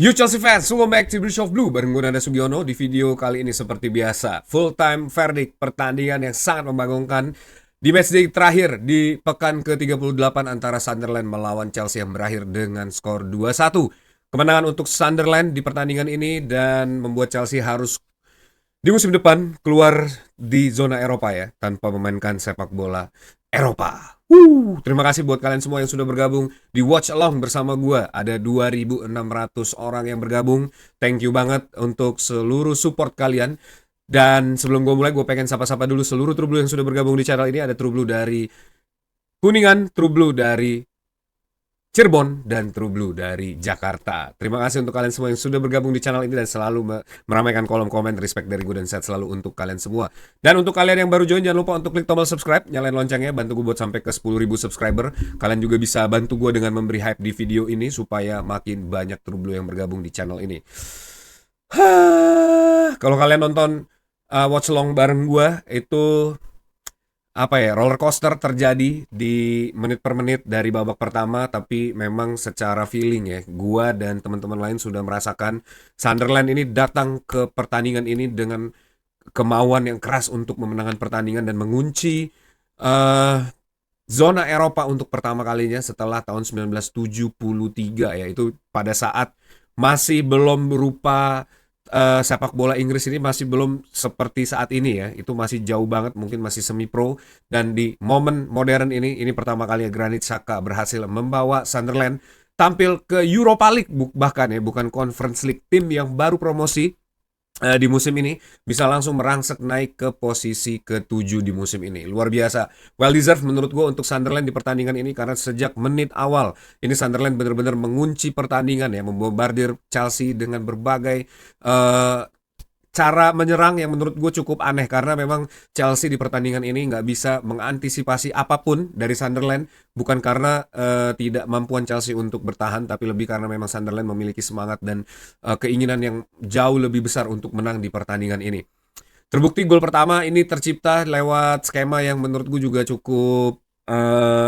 You Chelsea fans, welcome back to Bridge of Blue bareng gue Nanda Sugiono. Di video kali ini seperti biasa, full time verdict pertandingan yang sangat membanggakan di matchday terakhir di pekan ke-38 antara Sunderland melawan Chelsea yang berakhir dengan skor 2-1. Kemenangan untuk Sunderland di pertandingan ini dan membuat Chelsea harus di musim depan keluar di zona Eropa ya, tanpa memainkan sepak bola Eropa. Terima kasih buat kalian semua yang sudah bergabung di Watch Along bersama gue. Ada 2.600 orang yang bergabung. Thank you banget untuk seluruh support kalian. Dan sebelum gue mulai, gue pengen sapa-sapa dulu seluruh True Blue yang sudah bergabung di channel ini. Ada True Blue dari Kuningan, True Blue dari Cirebon, dan True Blue dari Jakarta. Terima kasih untuk kalian semua yang sudah bergabung di channel ini dan selalu meramaikan kolom komen. Respect dari gue dan set selalu untuk kalian semua. Dan untuk kalian yang baru join, jangan lupa untuk klik tombol subscribe, nyalain loncengnya, bantu gue buat sampai ke 10.000 subscriber. Kalian juga bisa bantu gue dengan memberi hype di video ini supaya makin banyak True Blue yang bergabung di channel ini. Kalau kalian nonton watch along bareng gue, itu roller coaster terjadi di menit per menit dari babak pertama, tapi memang secara feeling ya, gua dan teman-teman lain sudah merasakan Sunderland ini datang ke pertandingan ini dengan kemauan yang keras untuk memenangkan pertandingan dan mengunci zona Eropa untuk pertama kalinya setelah tahun 1973 ya. Itu pada saat masih belum berupa sepak bola Inggris ini masih belum seperti saat ini ya. Itu masih jauh banget, mungkin masih semi pro. Dan di momen modern ini pertama kali Granit Xhaka berhasil membawa Sunderland tampil ke Europa League, bahkan ya, bukan Conference League. Tim yang baru promosi di musim ini bisa langsung merangsek naik ke posisi ke-7 di musim ini. Luar biasa. Well deserved menurut gue untuk Sunderland di pertandingan ini, karena sejak menit awal ini Sunderland benar-benar mengunci pertandingan ya, membombardir Chelsea dengan berbagai cara menyerang yang menurut gue cukup aneh, karena memang Chelsea di pertandingan ini nggak bisa mengantisipasi apapun dari Sunderland, bukan karena tidak mampuan Chelsea untuk bertahan, tapi lebih karena memang Sunderland memiliki semangat dan keinginan yang jauh lebih besar untuk menang di pertandingan ini. Terbukti gol pertama ini tercipta lewat skema yang menurut gue juga cukup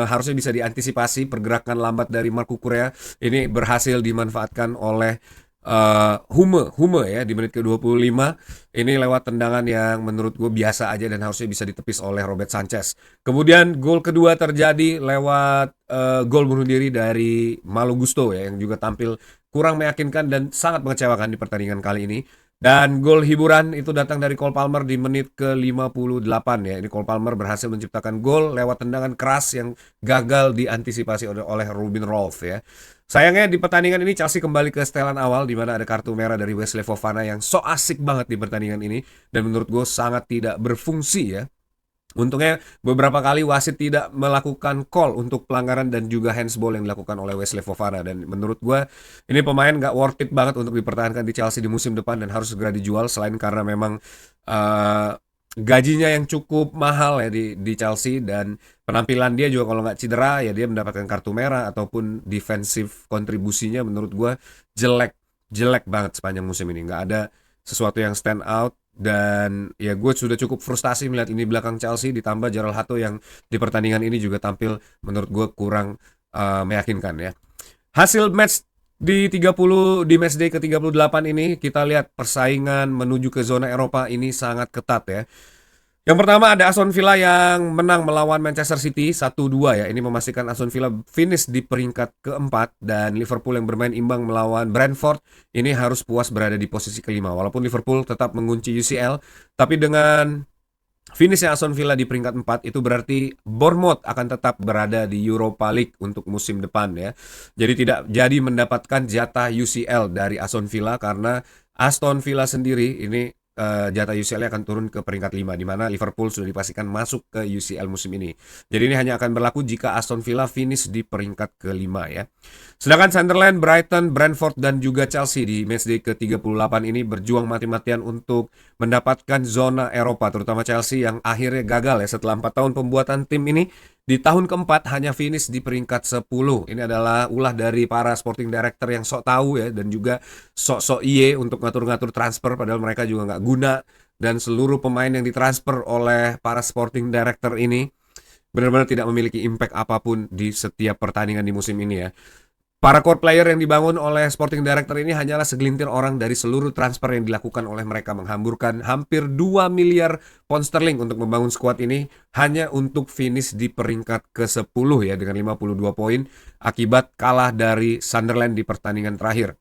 harusnya bisa diantisipasi. Pergerakan lambat dari Marco Correa ini berhasil dimanfaatkan oleh Hume ya di menit ke-25. Ini lewat tendangan yang menurut gue biasa aja dan harusnya bisa ditepis oleh Robert Sanchez. Kemudian gol kedua terjadi lewat gol bunuh diri dari Malo Gusto ya, yang juga tampil kurang meyakinkan dan sangat mengecewakan di pertandingan kali ini. Dan gol hiburan itu datang dari Cole Palmer di menit ke-58 ya. Ini Cole Palmer berhasil menciptakan gol lewat tendangan keras yang gagal diantisipasi oleh Ruben Rolf ya. Sayangnya di pertandingan ini Chelsea kembali ke setelan awal, di mana ada kartu merah dari Wesley Fofana yang so asik banget di pertandingan ini dan menurut gue sangat tidak berfungsi ya. Untungnya beberapa kali wasit tidak melakukan call untuk pelanggaran dan juga handsball yang dilakukan oleh Wesley Fofana. Dan menurut gue ini pemain gak worth it banget untuk dipertahankan di Chelsea di musim depan dan harus segera dijual, selain karena memang gajinya yang cukup mahal ya di Chelsea, dan penampilan dia juga kalau nggak cedera ya dia mendapatkan kartu merah ataupun defensif kontribusinya menurut gue jelek banget sepanjang musim ini. Nggak ada sesuatu yang stand out. Dan ya gue sudah cukup frustasi melihat ini belakang Chelsea, ditambah Gerald Hato yang di pertandingan ini juga tampil menurut gue kurang meyakinkan ya. Hasil match di 30 di matchday ke-38 ini kita lihat persaingan menuju ke zona Eropa ini sangat ketat ya. Yang pertama ada Aston Villa yang menang melawan Manchester City 1-2 ya. Ini memastikan Aston Villa finish di peringkat keempat, dan Liverpool yang bermain imbang melawan Brentford ini harus puas berada di posisi kelima. Walaupun Liverpool tetap mengunci UCL, tapi dengan finishnya Aston Villa di peringkat 4 itu berarti Bournemouth akan tetap berada di Europa League untuk musim depan ya. Jadi tidak jadi mendapatkan jatah UCL dari Aston Villa, karena Aston Villa sendiri ini jatah UCL akan turun ke peringkat 5, di mana Liverpool sudah dipastikan masuk ke UCL musim ini. Jadi ini hanya akan berlaku jika Aston Villa finish di peringkat kelima ya. Sedangkan Sunderland, Brighton, Brentford dan juga Chelsea di matchday ke-38 ini berjuang mati-matian untuk mendapatkan zona Eropa, terutama Chelsea yang akhirnya gagal ya setelah 4 tahun pembuatan tim ini. Di tahun keempat hanya finish di peringkat 10. Ini adalah ulah dari para sporting director yang sok tahu ya, dan juga sok-sok iye untuk ngatur-ngatur transfer, padahal mereka juga nggak guna. Dan seluruh pemain yang ditransfer oleh para sporting director ini benar-benar tidak memiliki impact apapun di setiap pertandingan di musim ini ya. Para core player yang dibangun oleh sporting director ini hanyalah segelintir orang dari seluruh transfer yang dilakukan oleh mereka, menghamburkan hampir 2 miliar pound sterling untuk membangun skuad ini hanya untuk finish di peringkat ke-10 ya dengan 52 poin akibat kalah dari Sunderland di pertandingan terakhir.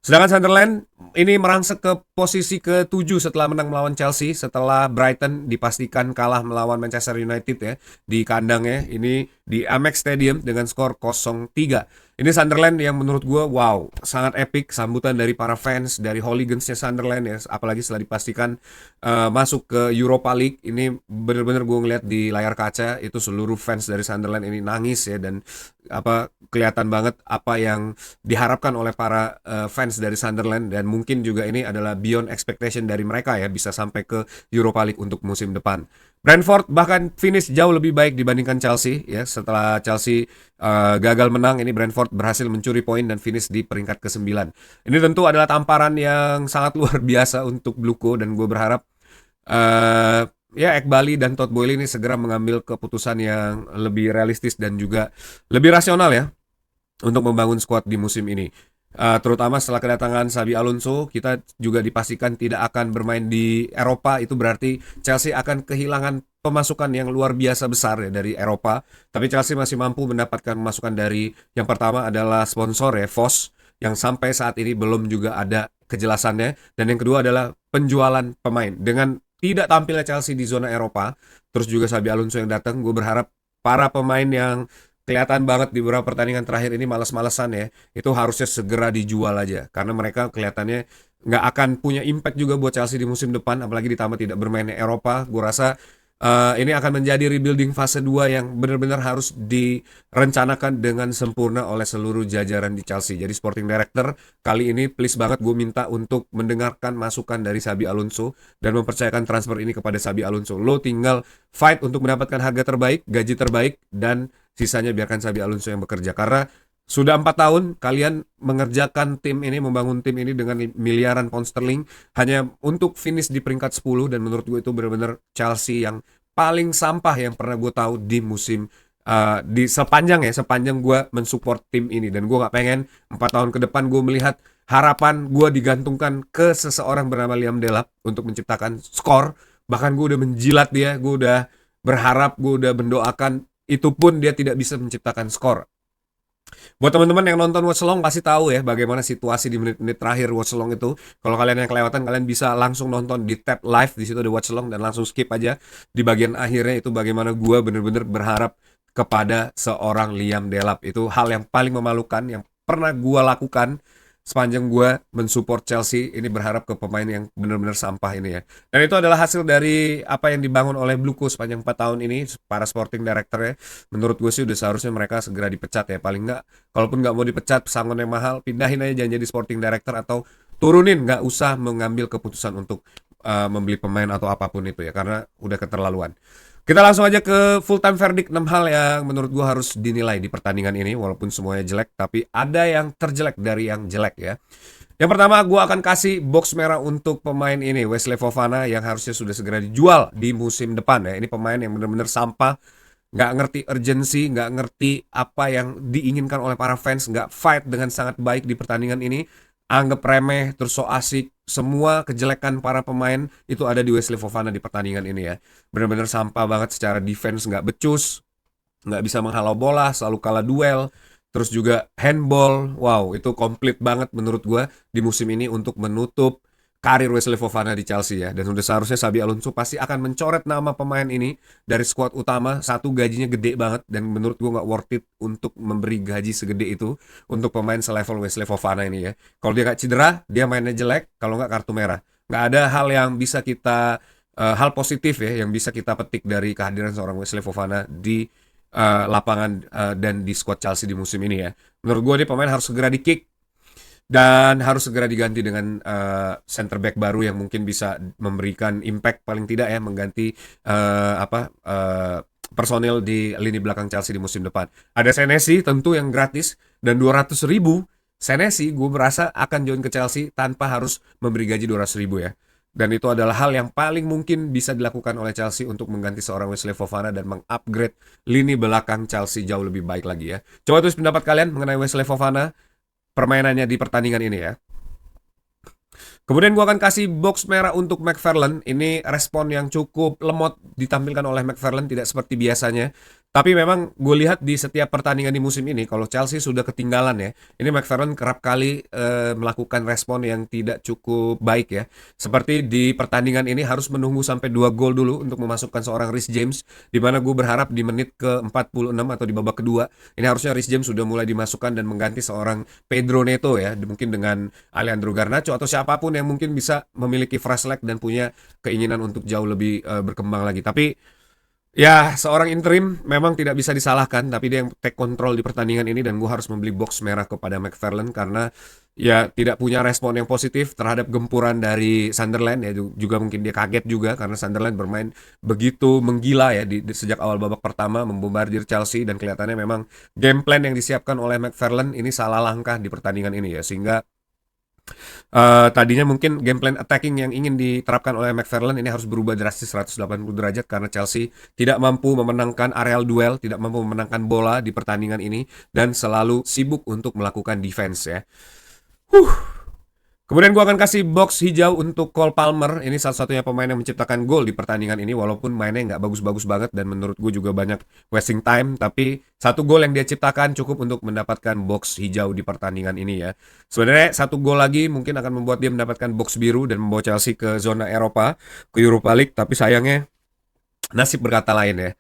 Sedangkan Sunderland ini merangsek ke posisi ke-7 setelah menang melawan Chelsea, setelah Brighton dipastikan kalah melawan Manchester United ya di kandangnya ini di Amex Stadium dengan skor 0-3. Ini Sunderland yang menurut gue wow, sangat epic sambutan dari para fans, dari hooligans-nya Sunderland ya, apalagi setelah dipastikan masuk ke Europa League. Ini bener-bener gue ngeliat di layar kaca itu seluruh fans dari Sunderland ini nangis ya, dan kelihatan banget apa yang diharapkan oleh para fans dari Sunderland, dan mungkin juga ini adalah beyond expectation dari mereka ya, bisa sampai ke Europa League untuk musim depan. Brentford bahkan finish jauh lebih baik dibandingkan Chelsea ya. Setelah Chelsea gagal menang, ini Brentford berhasil mencuri poin dan finish di peringkat ke-9. Ini tentu adalah tamparan yang sangat luar biasa untuk Bluko, dan gue berharap ya Ekbali dan Todd Boehly ini segera mengambil keputusan yang lebih realistis dan juga lebih rasional ya untuk membangun skuad di musim ini. Terutama setelah kedatangan Xabi Alonso, kita juga dipastikan tidak akan bermain di Eropa. Itu berarti Chelsea akan kehilangan pemasukan yang luar biasa besar ya dari Eropa. Tapi Chelsea masih mampu mendapatkan masukan dari, yang pertama adalah sponsor ya, VOS, yang sampai saat ini belum juga ada kejelasannya. Dan yang kedua adalah penjualan pemain. Dengan tidak tampilnya Chelsea di zona Eropa, terus juga Xabi Alonso yang datang, gue berharap para pemain yang kelihatan banget di beberapa pertandingan terakhir ini malas-malesan ya, itu harusnya segera dijual aja, karena mereka kelihatannya nggak akan punya impact juga buat Chelsea di musim depan, apalagi ditambah tidak bermain di Eropa. Gue rasa ini akan menjadi rebuilding fase 2 yang benar-benar harus direncanakan dengan sempurna oleh seluruh jajaran di Chelsea. Jadi sporting director kali ini please banget gue minta untuk mendengarkan masukan dari Xabi Alonso dan mempercayakan transfer ini kepada Xabi Alonso. Lo tinggal fight untuk mendapatkan harga terbaik, gaji terbaik, dan sisanya biarkan Xabi Alonso yang bekerja. Karena sudah 4 tahun kalian mengerjakan tim ini, membangun tim ini dengan miliaran pound sterling hanya untuk finish di peringkat 10, dan menurut gue itu benar-benar Chelsea yang paling sampah yang pernah gue tahu di musim di sepanjang gue mensupport tim ini. Dan gue nggak pengen 4 tahun ke depan gue melihat harapan gue digantungkan ke seseorang bernama Liam Delap untuk menciptakan skor. Bahkan gue udah menjilat dia, gue udah berharap, gue udah mendoakan, itu pun dia tidak bisa menciptakan skor. Buat teman-teman yang nonton Watch Along pasti tahu ya bagaimana situasi di menit-menit terakhir Watch Along itu. Kalau kalian yang kelewatan, kalian bisa langsung nonton di tab live, di situ ada Watch Along, dan langsung skip aja di bagian akhirnya. Itu bagaimana gue bener-bener berharap kepada seorang Liam Delap. Itu hal yang paling memalukan yang pernah gue lakukan sepanjang gue mensupport Chelsea ini, berharap ke pemain yang benar-benar sampah ini ya. Dan itu adalah hasil dari apa yang dibangun oleh Bluko sepanjang 4 tahun ini, para sporting director ya. Menurut gue sih udah seharusnya mereka segera dipecat ya. Paling nggak, kalaupun nggak mau dipecat pesangon yang mahal, pindahin aja jangan jadi sporting director, atau turunin, nggak usah mengambil keputusan untuk membeli pemain atau apapun itu ya, karena udah keterlaluan. Kita langsung aja ke full time verdict 6 hal yang menurut gue harus dinilai di pertandingan ini. Walaupun semuanya jelek, tapi ada yang terjelek dari yang jelek ya. Yang pertama, gue akan kasih box merah untuk pemain ini, Wesley Fofana, yang harusnya sudah segera dijual di musim depan ya. Ini pemain yang benar-benar sampah, nggak ngerti urgency, nggak ngerti apa yang diinginkan oleh para fans, nggak fight dengan sangat baik di pertandingan ini, anggap remeh, terus so asik. Semua kejelekan para pemain itu ada di Wesley Fofana di pertandingan ini ya. Benar-benar sampah banget secara defense, nggak becus, nggak bisa menghalau bola, selalu kalah duel. Terus juga handball, wow itu komplit banget menurut gue di musim ini untuk menutup karir Wesley Fofana di Chelsea ya. Dan udah seharusnya Xabi Alonso pasti akan mencoret nama pemain ini dari skuad utama. Satu, gajinya gede banget, dan menurut gue gak worth it untuk memberi gaji segede itu untuk pemain selevel Wesley Fofana ini ya. Kalau dia gak cedera, dia mainnya jelek, kalau gak kartu merah. Gak ada hal yang bisa kita hal positif ya yang bisa kita petik dari kehadiran seorang Wesley Fofana di lapangan dan di skuad Chelsea di musim ini ya. Menurut gue nih pemain harus segera di-kick dan harus segera diganti dengan center back baru yang mungkin bisa memberikan impact paling tidak ya, mengganti personil di lini belakang Chelsea di musim depan. Ada Senesi tentu yang gratis, dan 200.000 Senesi gue merasa akan join ke Chelsea tanpa harus memberi gaji 200.000 ya. Dan itu adalah hal yang paling mungkin bisa dilakukan oleh Chelsea untuk mengganti seorang Wesley Fofana dan mengupgrade lini belakang Chelsea jauh lebih baik lagi ya. Coba tulis pendapat kalian mengenai Wesley Fofana, permainannya di pertandingan ini ya. Kemudian gue akan kasih box merah untuk McFarland. Ini respon yang cukup lemot ditampilkan oleh McFarland, tidak seperti biasanya. Tapi memang gue lihat di setiap pertandingan di musim ini, kalau Chelsea sudah ketinggalan ya, ini McFarland kerap kali melakukan respon yang tidak cukup baik ya. Seperti di pertandingan ini harus menunggu sampai 2 gol dulu untuk memasukkan seorang Reece James, di mana gue berharap di menit ke-46 atau di babak kedua, ini harusnya Reece James sudah mulai dimasukkan dan mengganti seorang Pedro Neto ya, mungkin dengan Alejandro Garnacho atau siapapun yang mungkin bisa memiliki fresh leg dan punya keinginan untuk jauh lebih berkembang lagi. Tapi ya, seorang interim memang tidak bisa disalahkan, tapi dia yang take control di pertandingan ini dan gue harus membeli box merah kepada McFarland karena ya tidak punya respon yang positif terhadap gempuran dari Sunderland ya, juga mungkin dia kaget juga karena Sunderland bermain begitu menggila ya sejak awal babak pertama membombardir Chelsea dan kelihatannya memang game plan yang disiapkan oleh McFarland ini salah langkah di pertandingan ini ya, sehingga tadinya mungkin game plan attacking yang ingin diterapkan oleh McFarland ini harus berubah drastis 180 derajat karena Chelsea tidak mampu memenangkan areal duel, tidak mampu memenangkan bola di pertandingan ini dan selalu sibuk untuk melakukan defense ya. Kemudian gue akan kasih box hijau untuk Cole Palmer. Ini salah satunya pemain yang menciptakan gol di pertandingan ini. Walaupun mainnya nggak bagus-bagus banget dan menurut gue juga banyak wasting time. Tapi satu gol yang dia ciptakan cukup untuk mendapatkan box hijau di pertandingan ini ya. Sebenarnya satu gol lagi mungkin akan membuat dia mendapatkan box biru dan membawa Chelsea ke zona Eropa, ke Europa League. Tapi sayangnya nasib berkata lain ya.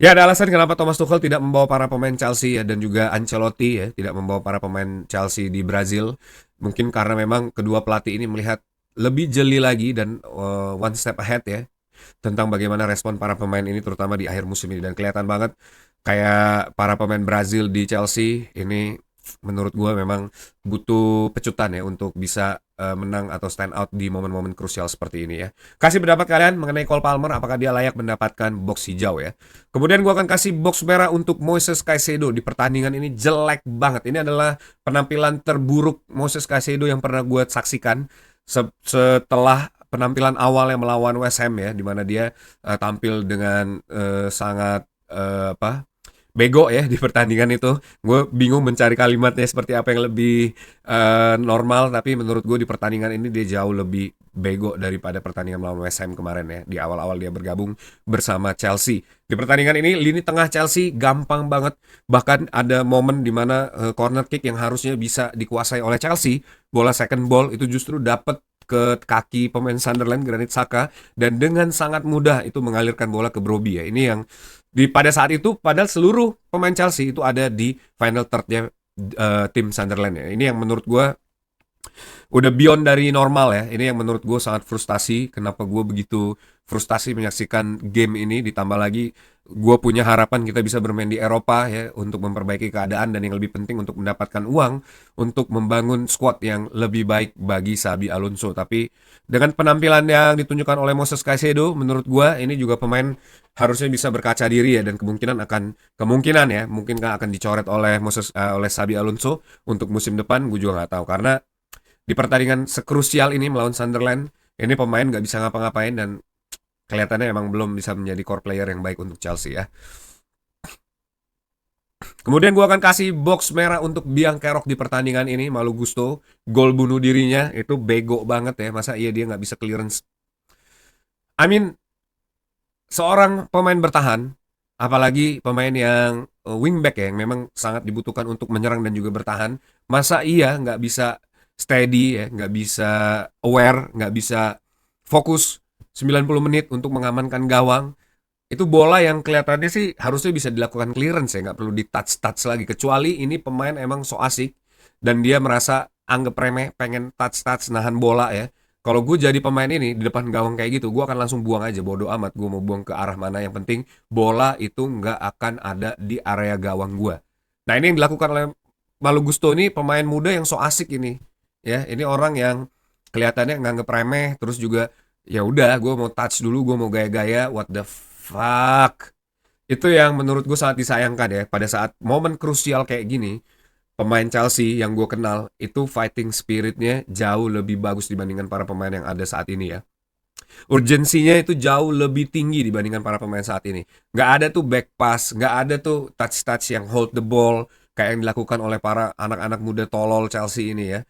Ya, ada alasan kenapa Thomas Tuchel tidak membawa para pemain Chelsea ya, dan juga Ancelotti ya tidak membawa para pemain Chelsea di Brazil. Mungkin karena memang kedua pelatih ini melihat lebih jeli lagi dan one step ahead ya tentang bagaimana respon para pemain ini terutama di akhir musim ini dan kelihatan banget kayak para pemain Brazil di Chelsea ini menurut gue memang butuh pecutan ya untuk bisa menang atau stand out di momen-momen krusial seperti ini ya. Kasih pendapat kalian mengenai Cole Palmer, apakah dia layak mendapatkan box hijau ya. Kemudian gue akan kasih box merah untuk Moises Caicedo. Di pertandingan ini jelek banget. Ini adalah penampilan terburuk Moises Caicedo yang pernah gue saksikan setelah penampilan awal yang melawan West Ham ya, di mana dia tampil dengan sangat bego ya di pertandingan itu. Gue bingung mencari kalimatnya seperti apa yang lebih normal, tapi menurut gue di pertandingan ini dia jauh lebih bego daripada pertandingan melawan West Ham kemarin ya, di awal-awal dia bergabung bersama Chelsea. Di pertandingan ini lini tengah Chelsea gampang banget, bahkan ada momen di mana corner kick yang harusnya bisa dikuasai oleh Chelsea, bola second ball itu justru dapat ke kaki pemain Sunderland Granit Xhaka dan dengan sangat mudah itu mengalirkan bola ke Brobbey ya. Ini yang pada saat itu padahal seluruh pemain Chelsea itu ada di final thirdnya tim Sunderland ya. Ini yang menurut gue udah beyond dari normal ya. Ini yang menurut gue sangat frustasi. Kenapa gue begitu frustasi menyaksikan game ini, ditambah lagi gue punya harapan kita bisa bermain di Eropa ya untuk memperbaiki keadaan dan yang lebih penting untuk mendapatkan uang untuk membangun squad yang lebih baik bagi Xabi Alonso. Tapi dengan penampilan yang ditunjukkan oleh Moises Caicedo, menurut gue ini juga pemain harusnya bisa berkaca diri ya dan kemungkinan ya mungkin akan dicoret oleh oleh Xabi Alonso untuk musim depan. Gue juga nggak tahu karena di pertandingan sekrusial ini melawan Sunderland, ini pemain nggak bisa ngapa-ngapain dan kelihatannya emang belum bisa menjadi core player yang baik untuk Chelsea ya. Kemudian gue akan kasih box merah untuk Biang Kerok di pertandingan ini. Malo Gusto, gol bunuh dirinya itu bego banget ya. Masa iya dia nggak bisa clearance? I mean, seorang pemain bertahan, apalagi pemain yang wingback ya, yang memang sangat dibutuhkan untuk menyerang dan juga bertahan. Masa iya nggak bisa steady ya, nggak bisa aware, nggak bisa fokus 90 menit untuk mengamankan gawang. Itu bola yang kelihatannya sih harusnya bisa dilakukan clearance ya, nggak perlu di touch lagi. Kecuali ini pemain emang so asik dan dia merasa anggap remeh, pengen touch nahan bola ya. Kalau gue jadi pemain ini di depan gawang kayak gitu, gue akan langsung buang aja, bodo amat. Gue mau buang ke arah mana, yang penting bola itu nggak akan ada di area gawang gue. Nah ini yang dilakukan oleh Malo Gusto, ini pemain muda yang so asik ini. Ya, ini orang yang kelihatannya nganggep remeh, terus juga ya udah, gue mau touch dulu, gue mau gaya-gaya, what the fuck. Itu yang menurut gue sangat disayangkan ya, pada saat momen krusial kayak gini, pemain Chelsea yang gue kenal, itu fighting spiritnya jauh lebih bagus dibandingkan para pemain yang ada saat ini ya. Urgensinya itu jauh lebih tinggi dibandingkan para pemain saat ini. Nggak ada tuh back pass, nggak ada tuh touch-touch yang hold the ball kayak yang dilakukan oleh para anak-anak muda tolol Chelsea ini ya.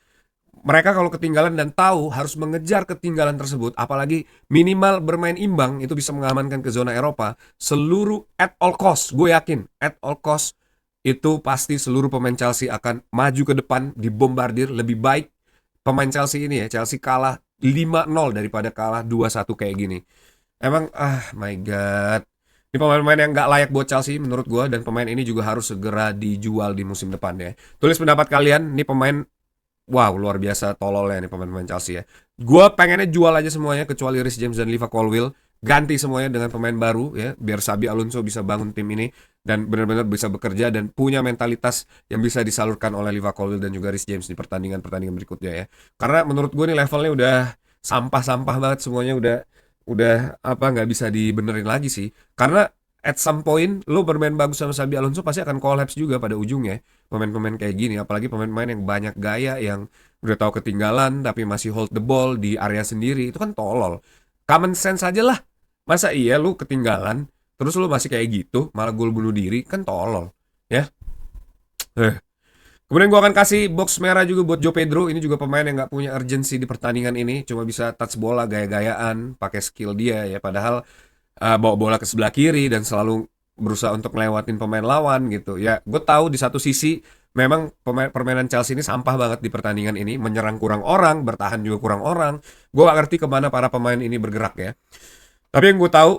Mereka kalau ketinggalan dan tahu harus mengejar ketinggalan tersebut, apalagi minimal bermain imbang itu bisa mengamankan ke zona Eropa, seluruh at all cost, gue yakin at all cost itu pasti seluruh pemain Chelsea akan maju ke depan, dibombardir lebih baik pemain Chelsea ini ya. Chelsea kalah 5-0 daripada kalah 2-1 kayak gini. Emang my god. Ini pemain-pemain yang nggak layak buat Chelsea menurut gue, dan pemain ini juga harus segera dijual di musim depan ya. Tulis pendapat kalian, ini pemain wow, luar biasa tololnya nih pemain-pemain Chelsea ya. Gue pengennya jual aja semuanya kecuali Reece James dan Liva Colwill. Ganti semuanya dengan pemain baru ya, biar Xabi Alonso bisa bangun tim ini dan benar-benar bisa bekerja dan punya mentalitas yang bisa disalurkan oleh Liva Colwill dan juga Reece James di pertandingan-pertandingan berikutnya ya. Karena menurut gue nih levelnya udah sampah-sampah banget semuanya, udah apa, nggak bisa dibenerin lagi sih. Karena at some point lo bermain bagus sama Xabi Alonso pasti akan collapse juga pada ujungnya pemain-pemain kayak gini, apalagi pemain-pemain yang banyak gaya yang udah tahu ketinggalan tapi masih hold the ball di area sendiri, itu kan tolol. Common sense aja lah. Masa iya lu ketinggalan terus lu masih kayak gitu malah gol bunuh diri, kan tolol ya. Eh. Kemudian gua akan kasih box merah juga buat Joe Pedro. Ini juga pemain yang nggak punya urgensi di pertandingan ini, cuma bisa touch bola gaya-gayaan pakai skill dia ya, padahal bawa bola ke sebelah kiri dan selalu berusaha untuk ngelewatin pemain lawan gitu. Ya, gue tahu di satu sisi memang permainan Chelsea ini sampah banget di pertandingan ini, menyerang kurang orang, bertahan juga kurang orang. Gue gak ngerti kemana para pemain ini bergerak ya. Tapi yang gue tahu,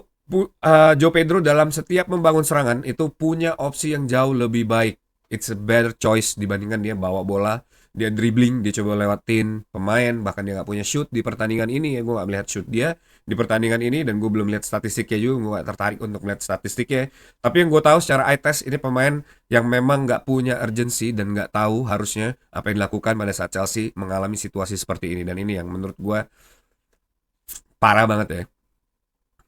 Joe Pedro dalam setiap membangun serangan itu punya opsi yang jauh lebih baik. It's a better choice dibandingkan dia bawa bola, dia dribbling, dia coba lewatin pemain, bahkan dia nggak punya shoot di pertandingan ini ya. Gue nggak melihat shoot dia di pertandingan ini dan gue belum lihat statistiknya juga, gue nggak tertarik untuk melihat statistiknya. Tapi yang gue tahu secara eye test, ini pemain yang memang nggak punya urgency dan nggak tahu harusnya apa yang dilakukan pada saat Chelsea mengalami situasi seperti ini, dan ini yang menurut gue parah banget ya.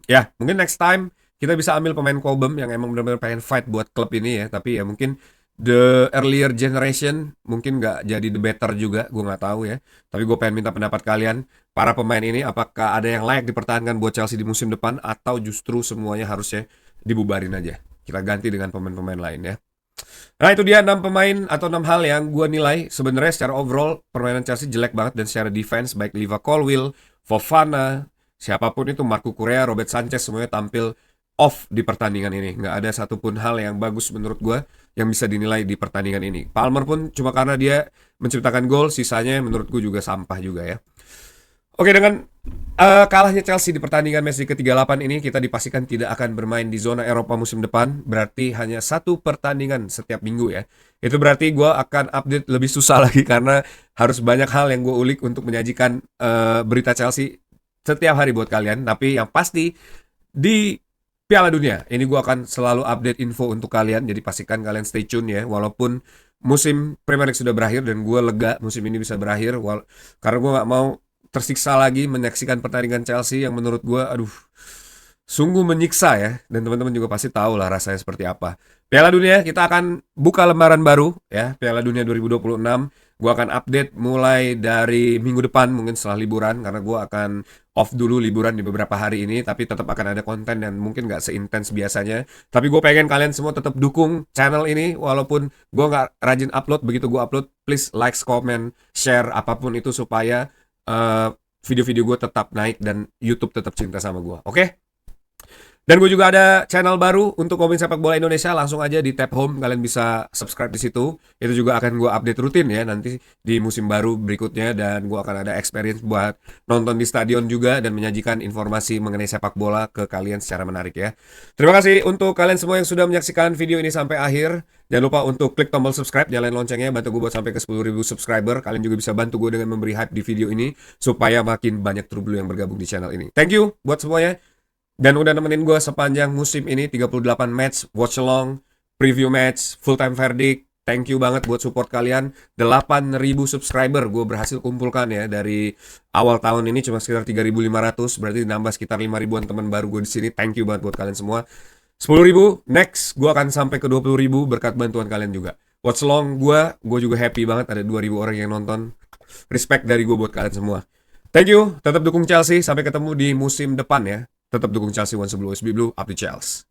Ya, mungkin next time kita bisa ambil pemain Cobham yang emang benar-benar pengen fight buat klub ini ya. Tapi ya mungkin the earlier generation mungkin nggak jadi the better juga, gue nggak tahu ya. Tapi gue pengen minta pendapat kalian, para pemain ini apakah ada yang layak dipertahankan buat Chelsea di musim depan atau justru semuanya harusnya dibubarin aja. Kita ganti dengan pemain-pemain lain ya. Nah itu dia 6 pemain atau 6 hal yang gue nilai sebenarnya secara overall permainan Chelsea jelek banget, dan secara defense baik Liva Colwill, Fofana, siapapun itu, Marco Correa, Robert Sanchez, semuanya tampil off di pertandingan ini. Nggak ada satupun hal yang bagus menurut gue yang bisa dinilai di pertandingan ini. Palmer pun cuma karena dia menciptakan gol, sisanya menurut gue juga sampah juga ya. Oke, dengan kalahnya Chelsea di pertandingan match ke-38 ini, kita dipastikan tidak akan bermain di zona Eropa musim depan. Berarti hanya satu pertandingan setiap minggu ya. Itu berarti gue akan update lebih susah lagi karena harus banyak hal yang gue ulik untuk menyajikan berita Chelsea setiap hari buat kalian. Tapi yang pasti di Piala Dunia ini gue akan selalu update info untuk kalian. Jadi pastikan kalian stay tune ya. Walaupun musim Premier League sudah berakhir dan gue lega musim ini bisa berakhir, karena gue gak mau tersiksa lagi menyaksikan pertandingan Chelsea yang menurut gue sungguh menyiksa ya. Dan teman-teman juga pasti tahu lah rasanya seperti apa. Piala Dunia kita akan buka lembaran baru ya, Piala Dunia 2026. Gue akan update mulai dari minggu depan mungkin setelah liburan, karena gue akan off dulu liburan di beberapa hari ini. Tapi tetap akan ada konten dan mungkin gak seintens biasanya. Tapi gue pengen kalian semua tetap dukung channel ini. Walaupun gue gak rajin upload, begitu gue upload please like, comment, share, apapun itu supaya video-video gue tetap naik dan YouTube tetap cinta sama gue. Oke? Dan gue juga ada channel baru untuk ngomongin sepak bola Indonesia. Langsung aja di tab home, kalian bisa subscribe di situ. Itu juga akan gue update rutin ya nanti di musim baru berikutnya. Dan gue akan ada experience buat nonton di stadion juga dan menyajikan informasi mengenai sepak bola ke kalian secara menarik ya. Terima kasih untuk kalian semua yang sudah menyaksikan video ini sampai akhir. Jangan lupa untuk klik tombol subscribe, nyalain loncengnya, bantu gue buat sampai ke 10.000 subscriber. Kalian juga bisa bantu gue dengan memberi hype di video ini supaya makin banyak Trublu yang bergabung di channel ini. Thank you buat semuanya. Dan udah nemenin gue sepanjang musim ini, 38 match, watch along, preview match, full time verdict. Thank you banget buat support kalian. 8.000 subscriber gue berhasil kumpulkan ya dari awal tahun ini, cuma sekitar 3.500, berarti nambah sekitar 5.000-an teman baru gue di sini. Thank you banget buat kalian semua. 10.000, next gue akan sampai ke 20.000 berkat bantuan kalian juga. Watch along gue juga happy banget ada 2.000 orang yang nonton. Respect dari gue buat kalian semua. Thank you, tetap dukung Chelsea. Sampai ketemu di musim depan ya. Tetap dukung Chelsea, Once Blue, always be blue, up the Chelsea.